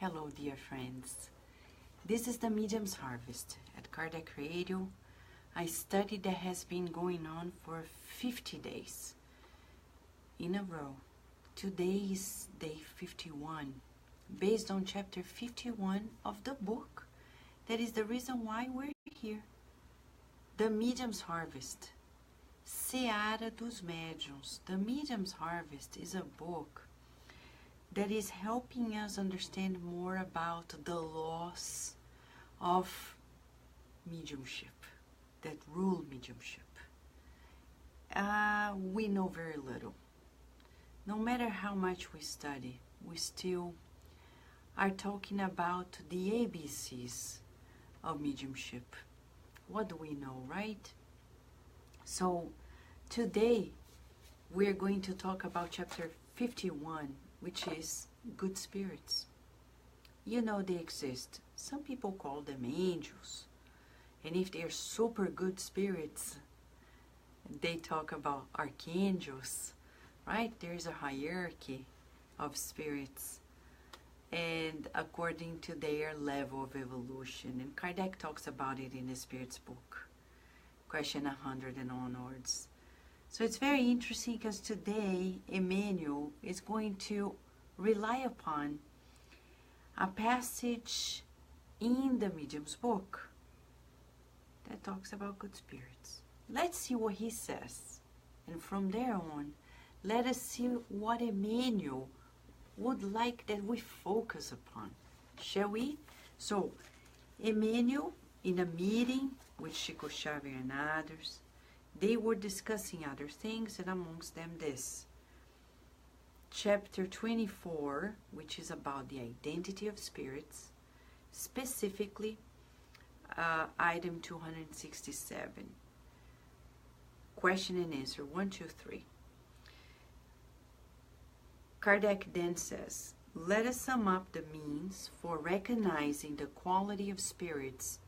Hello, dear friends. This is the Medium's Harvest at Kardec Radio, a study that has been going on for 50 days in a row. Today is day 51, based on chapter 51 of the book. That is the reason why we're here. The Medium's Harvest, Seara dos Médiuns. The Medium's Harvest is a book that is helping us understand more about the laws of mediumship, that rule mediumship. We know very little. No matter how much we study, we still are talking about the ABCs of mediumship. What do we know, right? So today we're going to talk about chapter 51, which is good spirits. You know they exist. Some people call them angels. And if they're super good spirits, they talk about archangels, right? There's a hierarchy of spirits, and according to their level of evolution. And Kardec talks about it in the Spirit's book, question 100 and onwards. So it's very interesting because today Emmanuel is going to rely upon a passage in the Medium's book that talks about good spirits. Let's see what he says. And from there on, let us see what Emmanuel would like that we focus upon. Shall we? So, Emmanuel, in a meeting with Chico Xavier and others, they were discussing other things, and amongst them this. Chapter 24, which is about the identity of spirits, specifically item 267. Question and answer 1, 2, 3. Kardec then says, let us sum up the means for recognizing the quality of spirits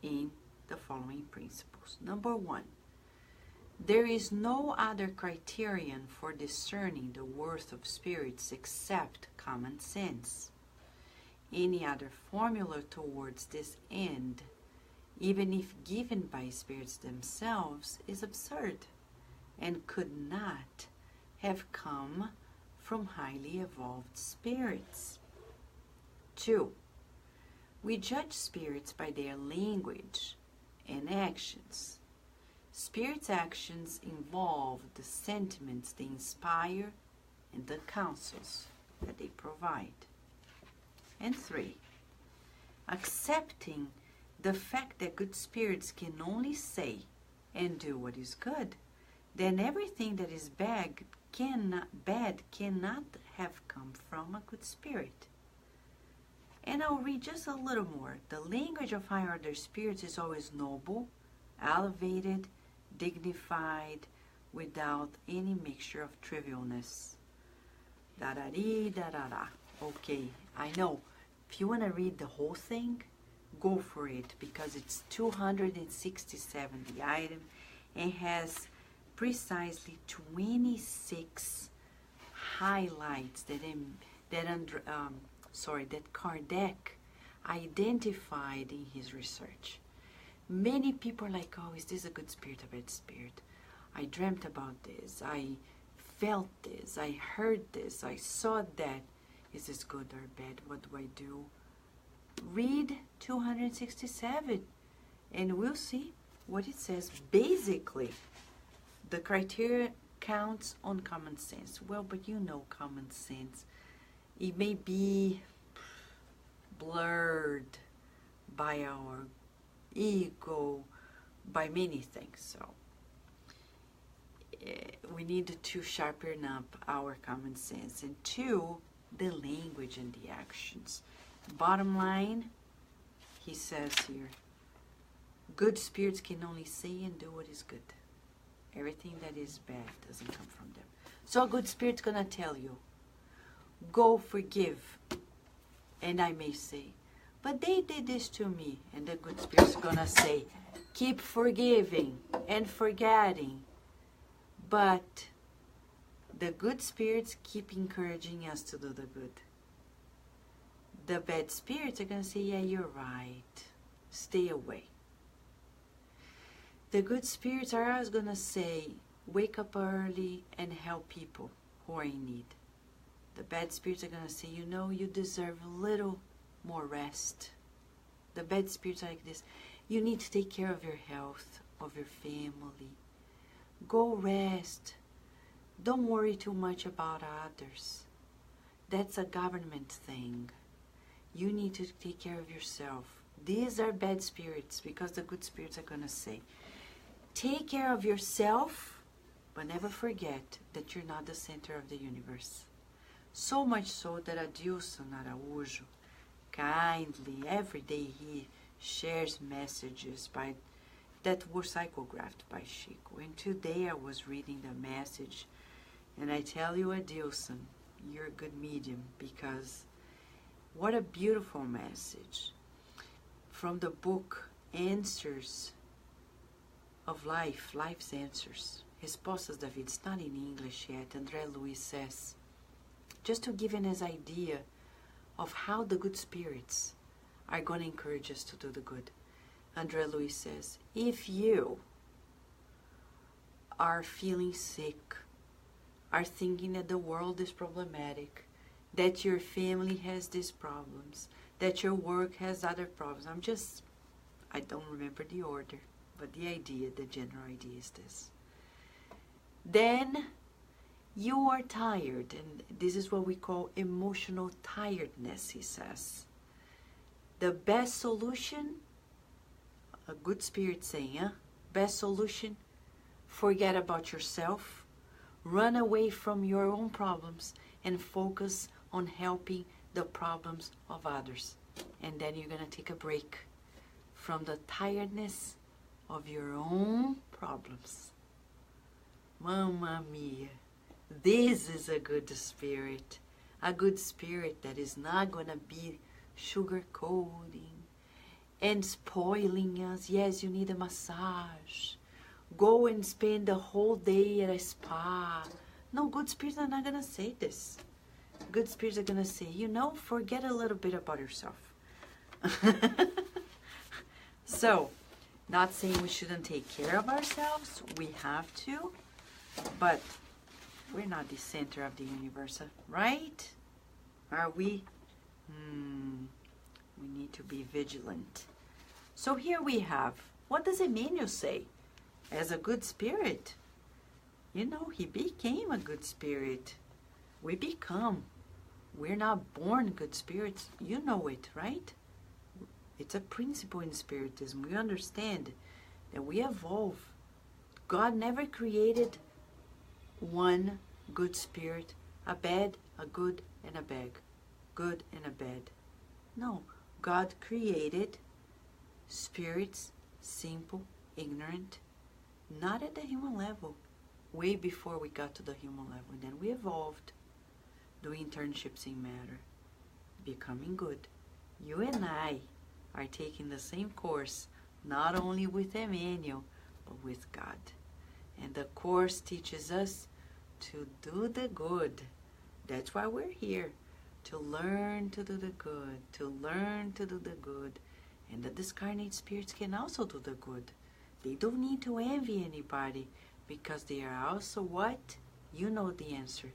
in the following principles. Number 1, there is no other criterion for discerning the worth of spirits except common sense. Any other formula towards this end, even if given by spirits themselves, is absurd and could not have come from highly evolved spirits. 2, we judge spirits by their language and actions. Spirits' actions involve the sentiments they inspire and the counsels that they provide. And 3, accepting the fact that good spirits can only say and do what is good, then everything that is bad cannot have come from a good spirit. And I'll read just a little more. The language of higher order spirits is always noble, elevated, dignified, without any mixture of trivialness. Da-da-dee, da-da-da. Okay, I know. If you want to read the whole thing, go for it, because it's 267, the item, and has precisely 26 highlights that Kardec identified in his research. Many people are like, oh, is this a good spirit, a bad spirit? I dreamt about this, I felt this, I heard this, I saw that. Is this good or bad? What do I do? Read 267 and we'll see what it says. Basically, the criteria counts on common sense. Well, but you know common sense. It may be blurred by our ego, by many things. So we need to sharpen up our common sense. And 2, the language and the actions. Bottom line, he says here, good spirits can only say and do what is good. Everything that is bad doesn't come from them. So a good spirit's gonna tell you, go forgive. And I may say, but they did this to me. And the good spirit's gonna say, keep forgiving and forgetting. But the good spirits keep encouraging us to do the good. The bad spirits are going to say, yeah, you're right. Stay away. The good spirits are always going to say, wake up early and help people who are in need. The bad spirits are going to say, you know, you deserve a little more rest. The bad spirits are like this. You need to take care of your health, of your family. Go rest. Don't worry too much about others. That's a government thing. You need to take care of yourself. These are bad spirits, because the good spirits are going to say, take care of yourself, but never forget that you're not the center of the universe. So much so that Adilson Araújo, kindly, every day he shares messages that were psychographed by Chico. And today I was reading the message, and I tell you, Adilson, you're a good medium, because what a beautiful message. From the book Answers of Life, Life's Answers, Respostas da Vida. It's not in English yet. André Luiz says, just to give an idea of how the good spirits are going to encourage us to do the good. André Luiz says, if you are feeling sick, are thinking that the world is problematic, that your family has these problems, that your work has other problems. I don't remember the order, but the general idea is this. Then you are tired, and this is what we call emotional tiredness, he says. The best solution, a good spirit saying, best solution, forget about yourself, run away from your own problems, and focus on helping the problems of others. And then you're going to take a break from the tiredness of your own problems. Mamma mia, this is a good spirit. A good spirit that is not going to be sugarcoating and spoiling us. Yes, you need a massage. Go and spend the whole day at a spa. No, good spirits are not going to say this. Good spirits are going to say, you know, forget a little bit about yourself. So, not saying we shouldn't take care of ourselves. We have to. But we're not the center of the universe, right? Are we? We need to be vigilant. So here we have, what does Emmanuel say? As a good spirit, you know, he became a good spirit. We become. We're not born good spirits. You know it, right? It's a principle in Spiritism. We understand that we evolve. God never created one good spirit, a bad, a good, and a bad. Good and a bad. No, God created spirits, simple, ignorant, not at the human level, way before we got to the human level. And then we evolved, doing internships in matter, becoming good. You and I are taking the same course, not only with Emmanuel, but with God. And the course teaches us to do the good. That's why we're here, to learn to do the good, to learn to do the good. And the discarnate spirits can also do the good. They don't need to envy anybody, because they are also what? You know the answer.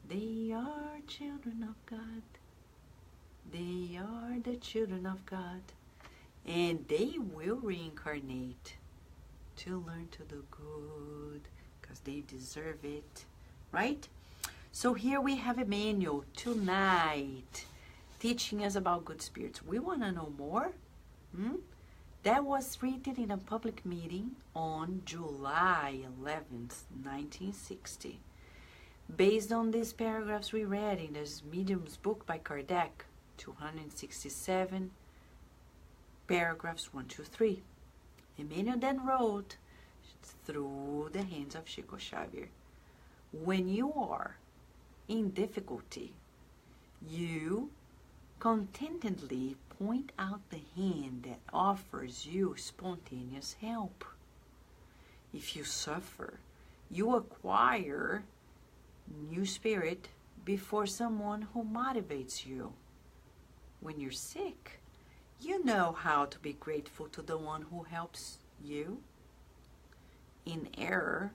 They are children of God. They are the children of God. And they will reincarnate to learn to do good, because they deserve it, right? So here we have Emmanuel tonight teaching us about good spirits. We want to know more? That was written in a public meeting on July 11th, 1960. Based on these paragraphs we read in this Medium's book by Kardec, 267, paragraphs 1 to 3. Emmanuel then wrote, through the hands of Chico Xavier, when you are in difficulty, you contentedly point out the hand that offers you spontaneous help. If you suffer, you acquire new spirit before someone who motivates you. when you're sick, you know how to be grateful to the one who helps you. In error,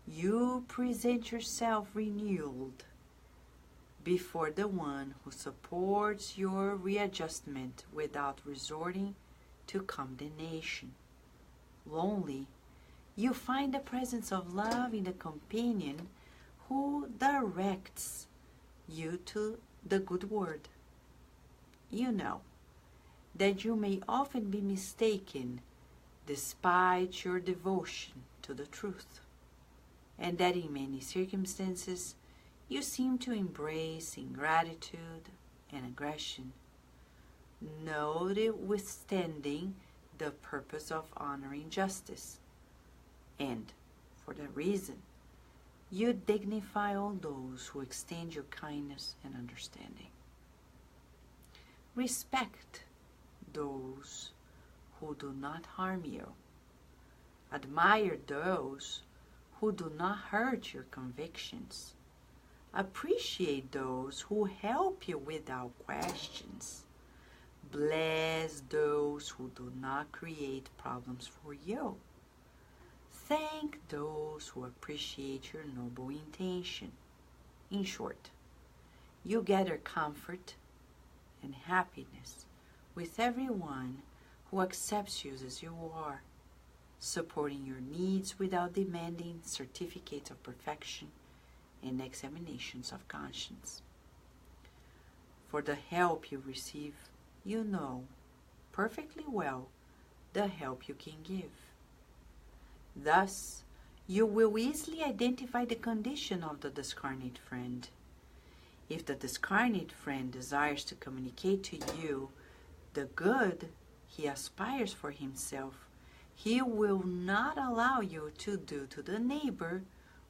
you present yourself renewed before the one who supports your readjustment without resorting to condemnation. Lonely, you find the presence of love in the companion who directs you to the good word. You know that you may often be mistaken despite your devotion to the truth, and that in many circumstances you seem to embrace ingratitude and aggression, notwithstanding the purpose of honoring justice. And for that reason, you dignify all those who extend you kindness and understanding. Respect those who do not harm you. Admire those who do not hurt your convictions. Appreciate those who help you without questions. Bless those who do not create problems for you. Thank those who appreciate your noble intention. In short, you gather comfort and happiness with everyone who accepts you as you are, supporting your needs without demanding certificates of perfection and examinations of conscience. For the help you receive, you know perfectly well the help you can give. Thus, you will easily identify the condition of the discarnate friend. If the discarnate friend desires to communicate to you the good he aspires for himself, he will not allow you to do to the neighbor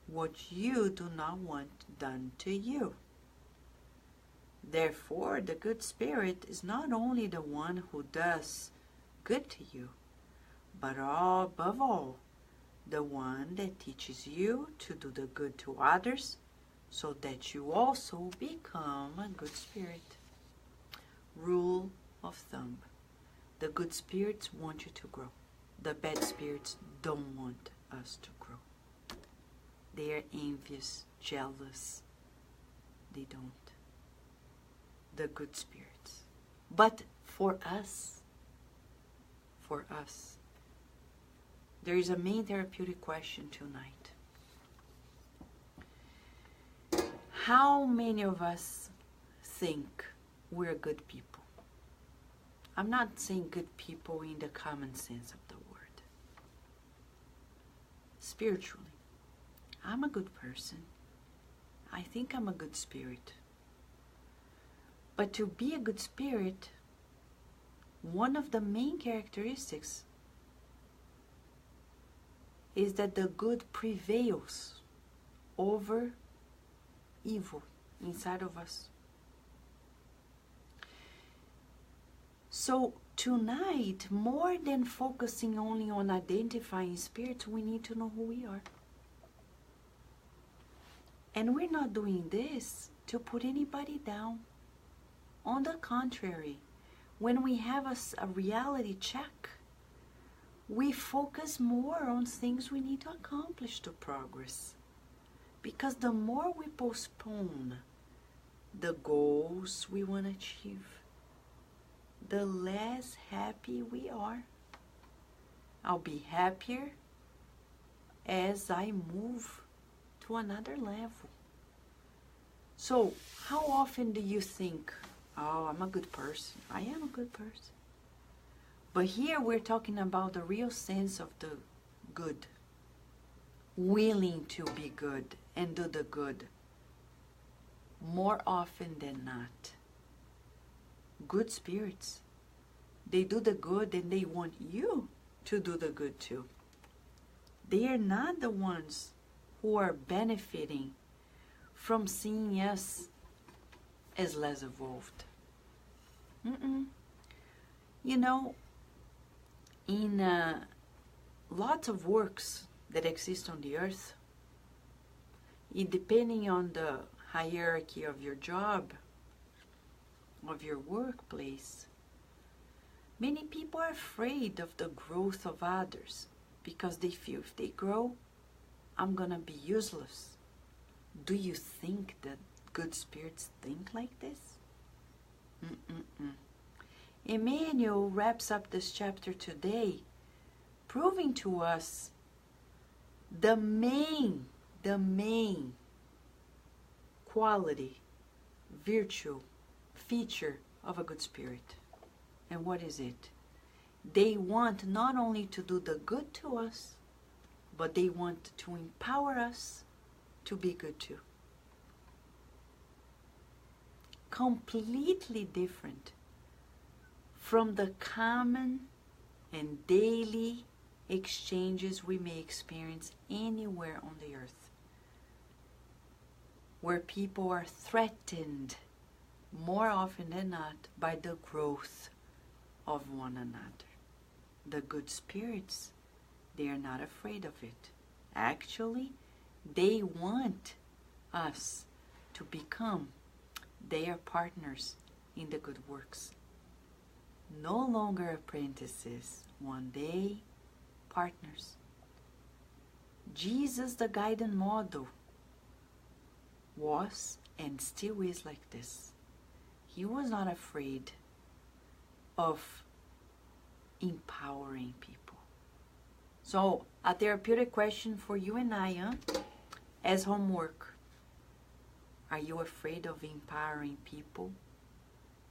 what you do not want done to you. Therefore, the good spirit is not only the one who does good to you, but above all, the one that teaches you to do the good to others, so that you also become a good spirit. Rule of thumb: the good spirits want you to grow. The bad spirits don't want us to grow. They are envious, jealous. They don't. The good spirits. But for us, there is a main therapeutic question tonight. How many of us think we're good people? I'm not saying good people in the common sense of the word. Spiritually, I'm a good person. I think I'm a good spirit. But to be a good spirit, one of the main characteristics is that the good prevails over evil inside of us. So tonight, more than focusing only on identifying spirits, we need to know who we are. And we're not doing this to put anybody down. On the contrary, when we have a reality check, we focus more on things we need to accomplish to progress. Because the more we postpone the goals we want to achieve, the less happy we are. I'll be happier as I move to another level. So, how often do you think, oh, I'm a good person? I am a good person. But here we're talking about the real sense of the good. Willing to be good and do the good. More often than not. Good spirits, they do the good and they want you to do the good too. They are not the ones who are benefiting from seeing us as less evolved. You know, in lots of works that exist on the earth, depending on the hierarchy of your job, of your workplace. Many people are afraid of the growth of others because they feel if they grow, I'm gonna be useless. Do you think that good spirits think like this? Emmanuel wraps up this chapter today, proving to us the main quality, virtue, feature of a good spirit. And what is it? They want not only to do the good to us, but they want to empower us to be good too. Completely different from the common and daily exchanges we may experience anywhere on the earth, where people are threatened more often than not by the growth of one another. The good spirits, they are not afraid of it. Actually, they want us to become their partners in the good works. No longer apprentices, one day partners. Jesus, the guiding model, was and still is like this. He was not afraid of empowering people. So, a therapeutic question for you and I, as homework. Are you afraid of empowering people?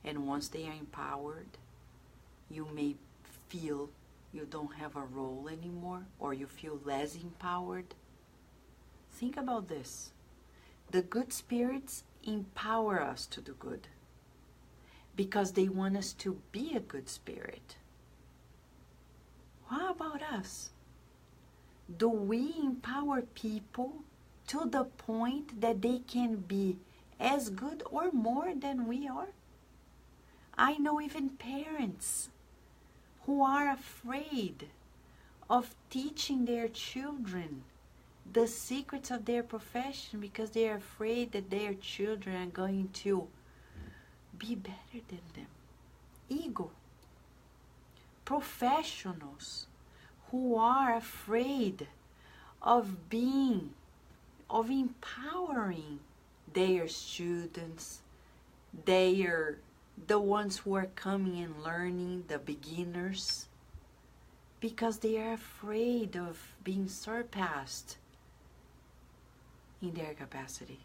And once they are empowered, you may feel you don't have a role anymore, or you feel less empowered. Think about this. The good spirits empower us to do good because they want us to be a good spirit. How about us? Do we empower people to the point that they can be as good or more than we are? I know even parents who are afraid of teaching their children the secrets of their profession because they are afraid that their children are going to be better than them. Ego. Professionals who are afraid of empowering their students, the ones who are coming and learning, the beginners, because they are afraid of being surpassed in their capacity.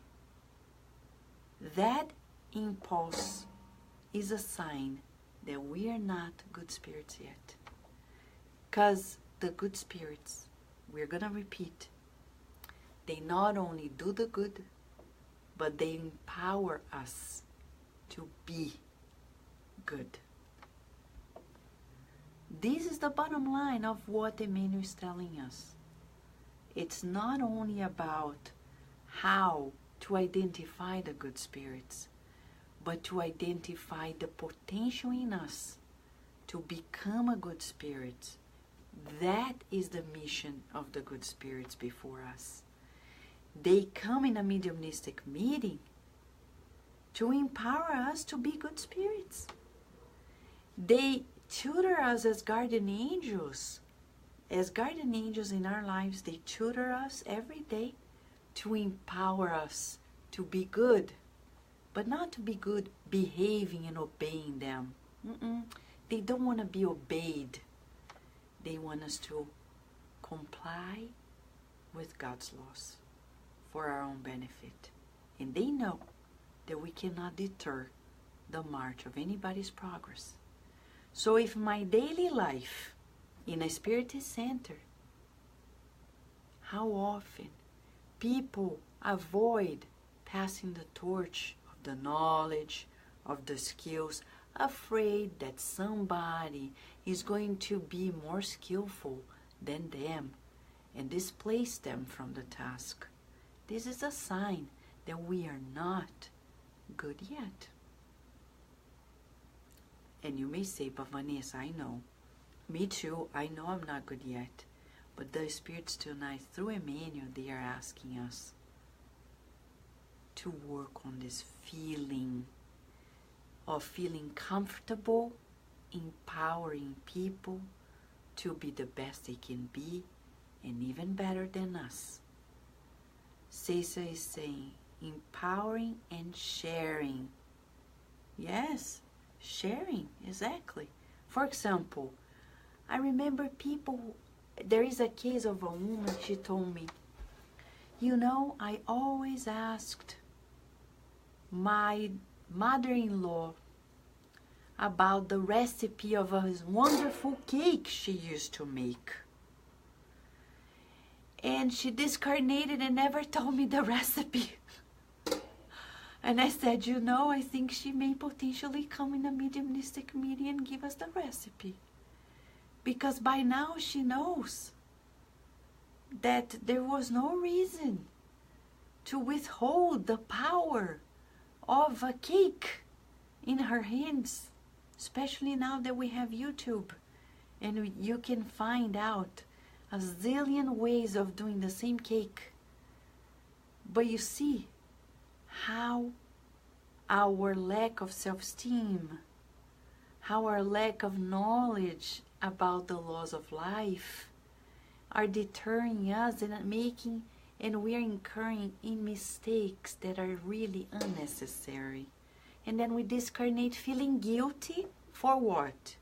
That impulse is a sign that we are not good spirits yet. Because the good spirits, we're going to repeat, they not only do the good, but they empower us to be good. This is the bottom line of what Emmanuel is telling us. It's not only about how to identify the good spirits, but to identify the potential in us to become a good spirit. That is the mission of the good spirits before us. They come in a mediumistic meeting to empower us to be good spirits. They tutor us as guardian angels. As guardian angels in our lives, they tutor us every day to empower us to be good, but not to be good behaving and obeying them. They don't want to be obeyed. They want us to comply with God's laws for our own benefit. And they know that we cannot deter the march of anybody's progress. So if my daily life in a spiritist center, how often people avoid passing the torch of the knowledge, of the skills, afraid that somebody is going to be more skillful than them and displace them from the task. This is a sign that we are not good yet. And you may say, but Vanessa, I know. Me too, I know I'm not good yet. But the spirits tonight, through Emmanuel, they are asking us to work on this feeling of feeling comfortable, empowering people to be the best they can be and even better than us. Cesa is saying empowering and sharing. Yes, sharing, exactly. For example, I remember there is a case of a woman, she told me, you know, I always asked my mother-in-law about the recipe of a wonderful cake she used to make. And she discarnated and never told me the recipe. And I said, you know, I think she may potentially come in a mediumistic meeting and give us the recipe. Because by now she knows that there was no reason to withhold the power of a cake in her hands, especially now that we have YouTube and you can find out a zillion ways of doing the same cake. But you see how our lack of self-esteem, how our lack of knowledge about the laws of life are deterring us and we are incurring in mistakes that are really unnecessary. And then we discarnate feeling guilty for what?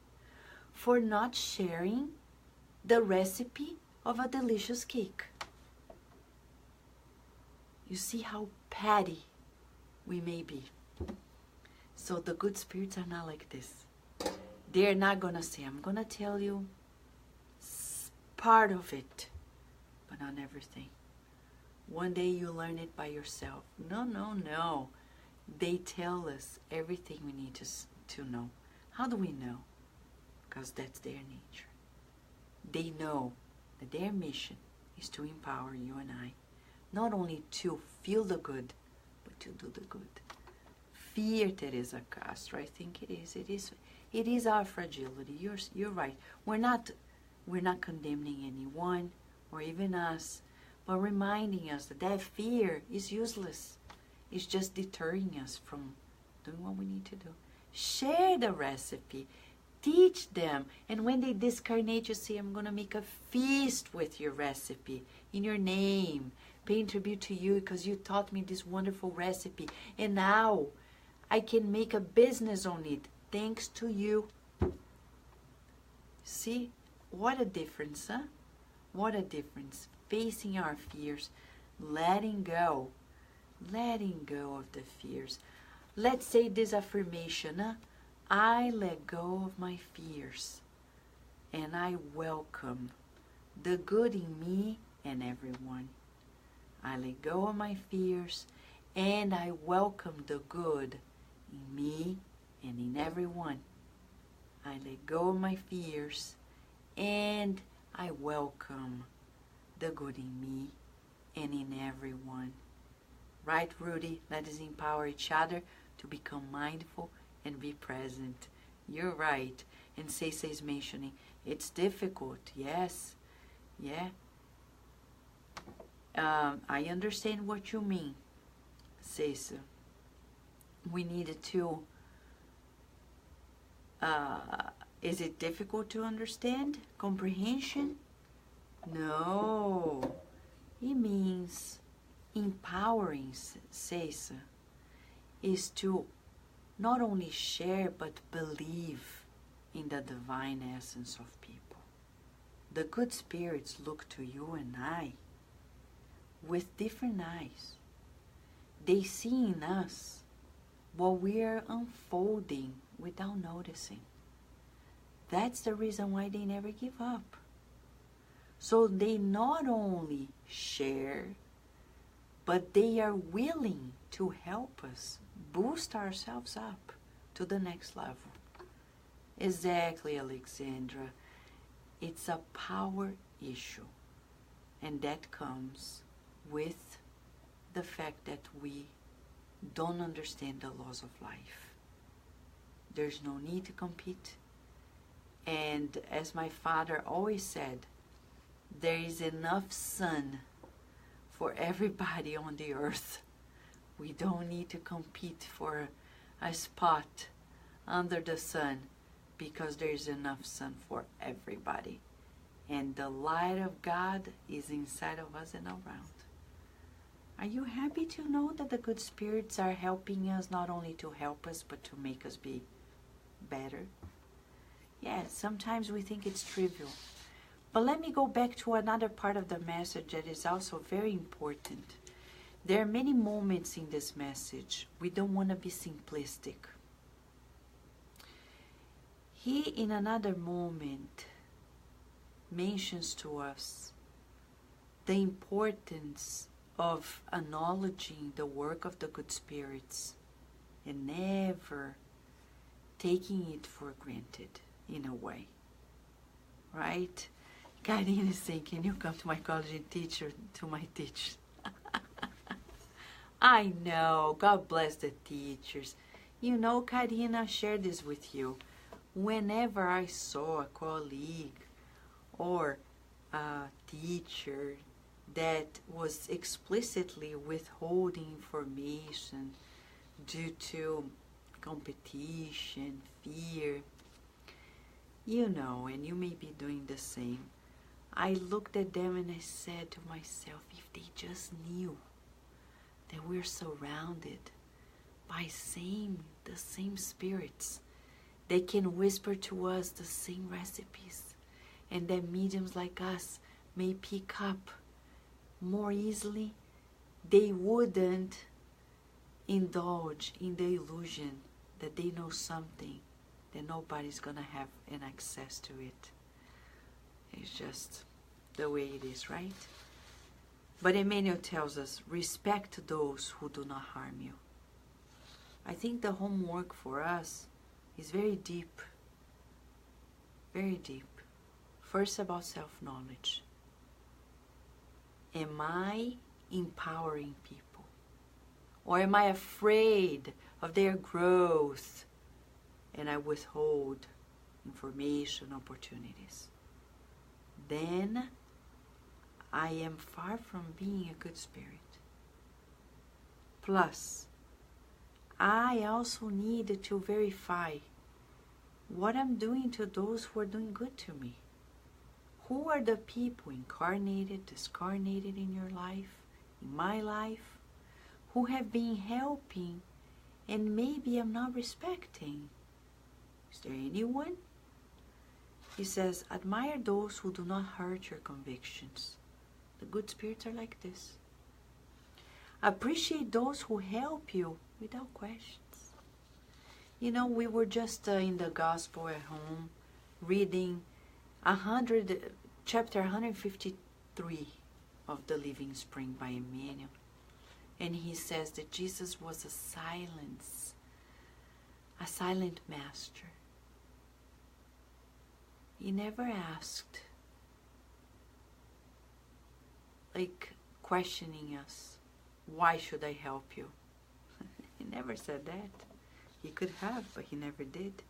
For not sharing the recipe of a delicious cake. You see how petty we may be. So the good spirits are not like this. They're not going to say, I'm going to tell you part of it, but not everything. One day you learn it by yourself. No, no, no. They tell us everything we need to know. How do we know? Because that's their nature. They know that their mission is to empower you and I, not only to feel the good, but to do the good. Fear, Teresa Castro, I think it is. It is our fragility. You're right. We're not condemning anyone or even us, but reminding us that fear is useless. It's just deterring us from doing what we need to do. Share the recipe. Teach them. And when they discarnate, you say, I'm going to make a feast with your recipe in your name, paying tribute to you because you taught me this wonderful recipe. And now I can make a business on it thanks to you. See, what a difference, huh? What a difference. Facing our fears, letting go of the fears. Let's say this affirmation, huh? I let go of my fears and I welcome the good in me and everyone. I let go of my fears and I welcome the good in me and in everyone. I let go of my fears and I welcome the good in me and in everyone. Right, Rudy? Let us empower each other to become mindful and be present. You're right. And Cesa is mentioning, it's difficult. Yes. Yeah. I understand what you mean, Cesa. We needed to... is it difficult to understand? Comprehension? No. It means empowering, Cesa, is to not only share but believe in the divine essence of people. The good spirits look to you and I with different eyes. They see in us what we are unfolding without noticing. That's the reason why they never give up. So they not only share, but they are willing to help us boost ourselves up to the next level. Exactly, Alexandra. It's a power issue. And that comes with the fact that we don't understand the laws of life. There's no need to compete. And as my father always said, there is enough sun for everybody on the earth. We don't need to compete for a spot under the sun, because there is enough sun for everybody. And the light of God is inside of us and around. Are you happy to know that the good spirits are helping us, not only to help us, but to make us be better? Yeah, sometimes we think it's trivial. But let me go back to another part of the message that is also very important. There are many moments in this message. We don't want to be simplistic. He, in another moment, mentions to us the importance of acknowledging the work of the good spirits and never taking it for granted in a way. Right? Karine is saying, can you come to my college and teach to my teachers? I know. God bless the teachers. You know, Karine, I share this with you. Whenever I saw a colleague or a teacher that was explicitly withholding information due to competition, fear, you know, and you may be doing the same, I looked at them and I said to myself, if they just knew that we're surrounded by the same spirits, they can whisper to us the same recipes, and that mediums like us may pick up more easily, they wouldn't indulge in the illusion that they know something that nobody's gonna have an access to it. It's just the way it is, right? But Emmanuel tells us, respect those who do not harm you. I think the homework for us is very deep. Very deep. First, about self-knowledge. Am I empowering people? Or am I afraid of their growth and I withhold information, opportunities? Then I am far from being a good spirit. Plus, I also need to verify what I'm doing to those who are doing good to me. Who are the people, incarnated, discarnated in your life, in my life, who have been helping and maybe I'm not respecting? Is there anyone? He says, admire those who do not hurt your convictions. The good spirits are like this. Appreciate those who help you without questions. You know, we were just in the gospel at home reading chapter 153 of the Living Spring by Emmanuel. And he says that Jesus was a silent master. He never asked, like questioning us, why should I help you? He never said that. He could have, but he never did.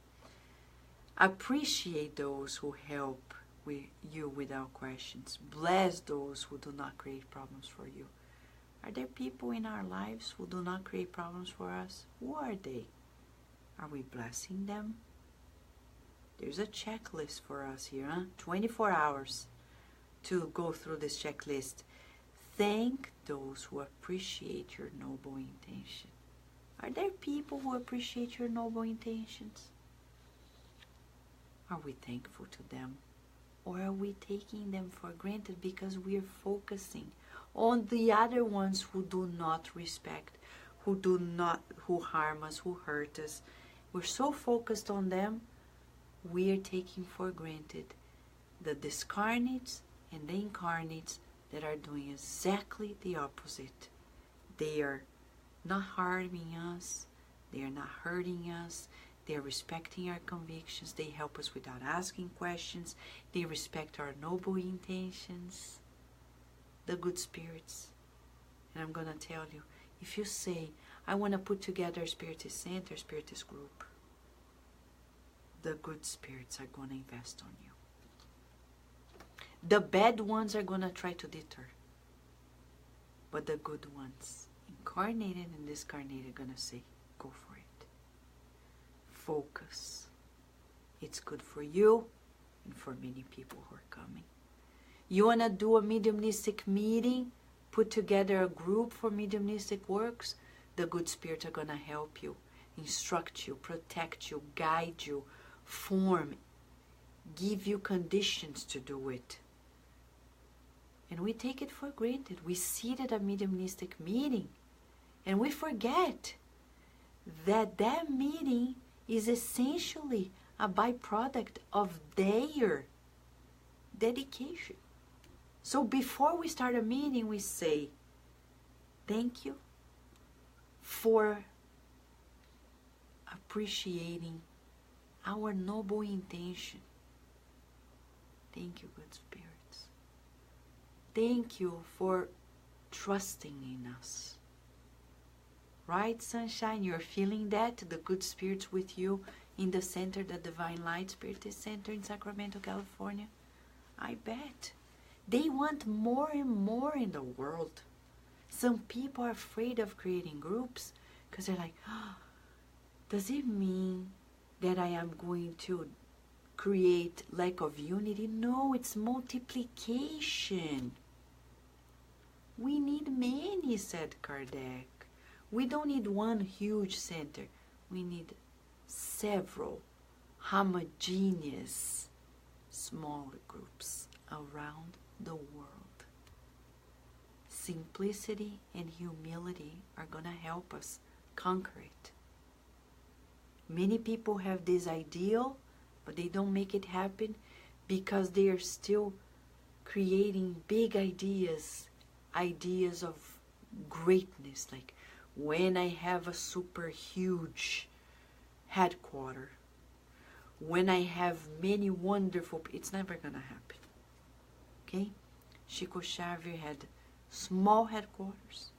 Appreciate those who help you without questions. Bless those who do not create problems for you. Are there people in our lives who do not create problems for us? Who are they? Are we blessing them? There's a checklist for us here, 24 hours to go through this checklist. Thank those who appreciate your noble intention. Are there people who appreciate your noble intentions? Are we thankful to them? Or are we taking them for granted because we are focusing on the other ones who do not respect, who harm us, who hurt us? We're so focused on them, we are taking for granted the discarnates and the incarnates that are doing exactly the opposite. They are not harming us, they are not hurting us, they are respecting our convictions, they help us without asking questions, they respect our noble intentions, the good spirits. And I'm going to tell you, if you say, I want to put together a spiritist center, spiritist group, the good spirits are going to invest on you. The bad ones are going to try to deter. But the good ones, incarnated and discarnated, are going to say, go for it. focus. It's good for you and for many people who are coming. You want to do a mediumistic meeting, put together a group for mediumistic works? The good spirits are going to help you, instruct you, protect you, guide you, form, give you conditions to do it. And we take it for granted. We sit at a mediumistic meeting and we forget that that meeting is essentially a byproduct of their dedication. So before we start a meeting, we say, thank you for appreciating our noble intention. Thank you, good spirits. Thank you for trusting in us. Right, sunshine? You're feeling that? The good spirits with you in the center, the Divine Light Spirit Center in Sacramento, California? I bet. They want more and more in the world. Some people are afraid of creating groups because they're like, oh, does it mean that I am going to create lack of unity? No, it's multiplication. We need many, said Kardec. We don't need one huge center. We need several homogeneous smaller groups around the world. Simplicity and humility are going to help us conquer it. Many people have this ideal, but they don't make it happen because they are still creating big ideas of greatness, like when I have a super huge headquarter, when I have many wonderful, it's never gonna happen. Okay? Chico Xavier had small headquarters,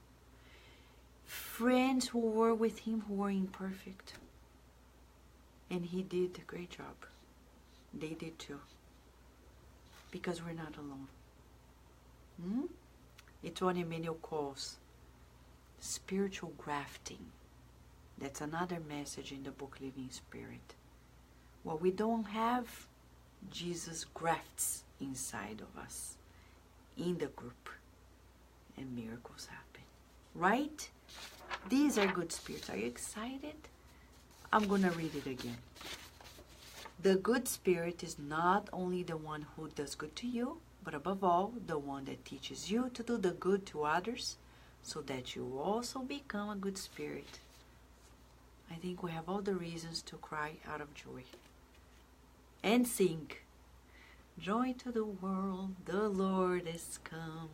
friends who were with him who were imperfect, and he did a great job. They did too, because we're not alone. It's what Emmanuel calls spiritual grafting. That's another message in the book Living Spirit. Well, we don't have Jesus grafts inside of us, in the group, and miracles happen. Right? These are good spirits. Are you excited? I'm going to read it again. The good spirit is not only the one who does good to you, but above all, the one that teaches you to do the good to others, so that you also become a good spirit. I think we have all the reasons to cry out of joy. And sing. Joy to the world, the Lord is come.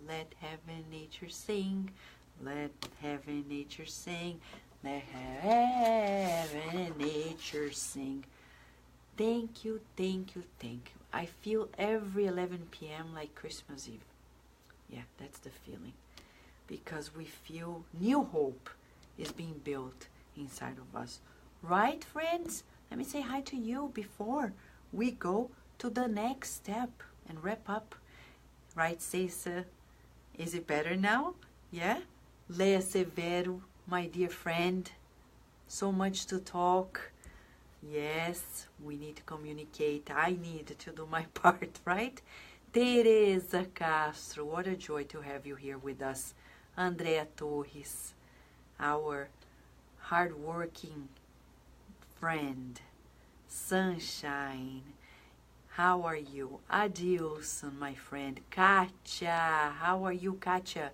Let heaven, nature sing. Let heaven, nature sing. Let heaven, nature sing. Thank you, thank you, thank you. I feel every 11 p.m. like Christmas Eve. Yeah, that's the feeling. Because we feel new hope is being built inside of us. Right, friends? Let me say hi to you before we go to the next step and wrap up. Right, Cesa? Is it better now? Yeah? Lea Severo, my dear friend. So much to talk. Yes, we need to communicate. I need to do my part, right? Teresa Castro, what a joy to have you here with us. Andrea Torres, our hardworking friend. Sunshine, how are you? Adilson, my friend. Katia, how are you, Katia?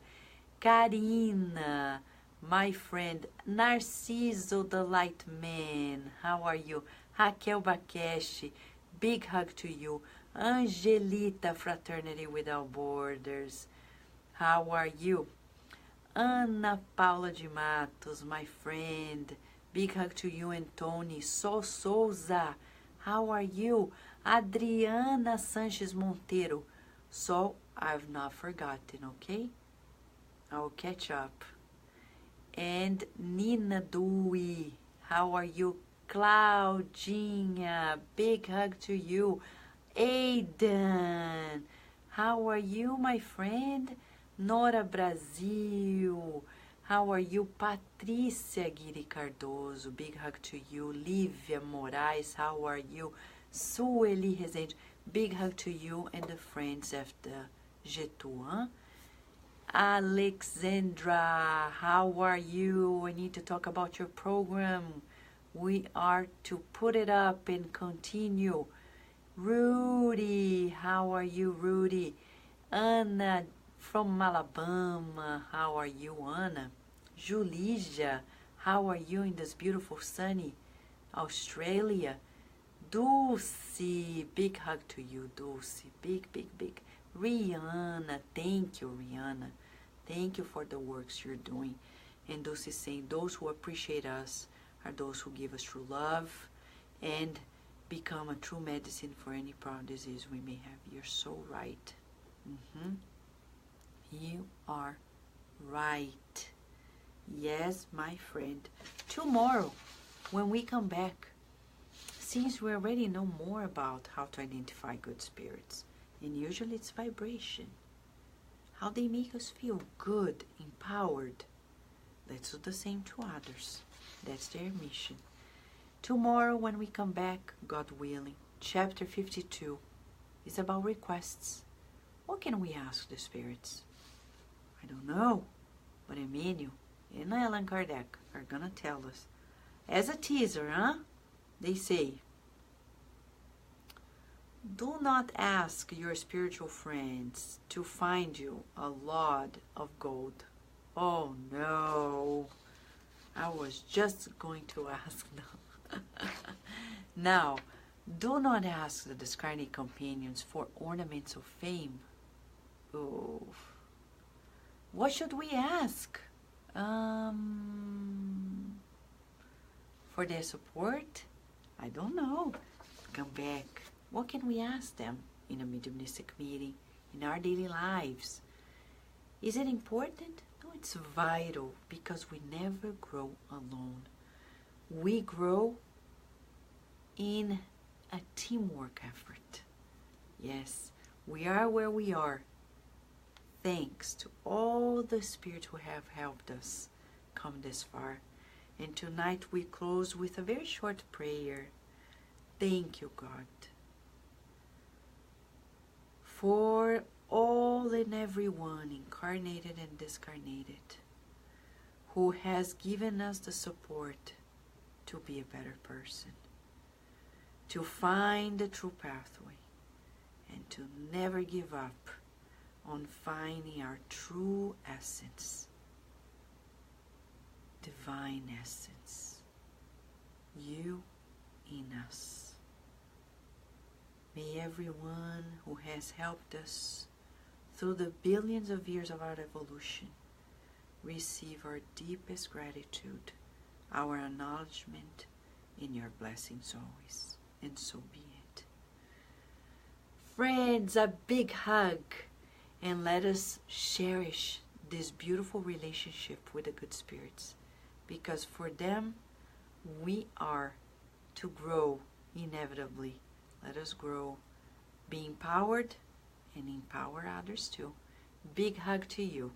Karina, my friend. Narciso, the light man, how are you? Raquel Bakeshi, big hug to you. Angelita, Fraternity Without Borders, how are you? Ana Paula de Matos, my friend, big hug to you and Tony. Sol Souza, how are you? Adriana Sanchez Monteiro. So, I've not forgotten, okay? I'll catch up. And Nina Dewey, how are you? Claudinha, big hug to you. Aidan, how are you, my friend? Nora Brasil, How are you? Patrícia Guiri Cardoso, big hug to you. Lívia Moraes, how are you? Sueli Rezende, big hug to you and the friends of the G2. Alexandra, how are you? I need to talk about your program. We are to put it up and continue. Rudy, how are you, Rudy? Anna from Alabama, how are you, Anna? Julija, how are you in this beautiful sunny Australia? Dulce, big hug to you, Dulce. Big, big, big. Rihanna, thank you, Rihanna. Thank you for the works you're doing. And Dulce is saying, those who appreciate us are those who give us true love and become a true medicine for any problem disease we may have. You're so right. You are right. Yes, my friend. Tomorrow, when we come back, since we already know more about how to identify good spirits, and usually it's vibration, how they make us feel good, empowered, let's do the same to others. That's their mission. Tomorrow when we come back, God willing, chapter 52 is about requests. What can we ask the spirits? I don't know, but Emmanuel and Allan Kardec are gonna tell us. As a teaser, huh? They say, do not ask your spiritual friends to find you a lot of gold. Oh no, I was just going to ask now. Now, do not ask the discarnate companions for ornaments of fame. Oh, what should we ask? For their support? I don't know. Come back. What can we ask them in a mediumistic meeting, in our daily lives? Is it important? No, it's vital, because we never grow alone. We grow in a teamwork effort. Yes, we are where we are, thanks to all the spirits who have helped us come this far. And tonight we close with a very short prayer. Thank you, God, for all and everyone, incarnated and discarnated, who has given us the support to be a better person, to find the true pathway, and to never give up on finding our true essence, divine essence, you in us. May everyone who has helped us through the billions of years of our evolution receive our deepest gratitude, our acknowledgement, and your blessings always. And so be it. Friends, a big hug, and let us cherish this beautiful relationship with the good spirits, because for them we are to grow inevitably. Let us grow, be empowered, and empower others too. Big hug to you.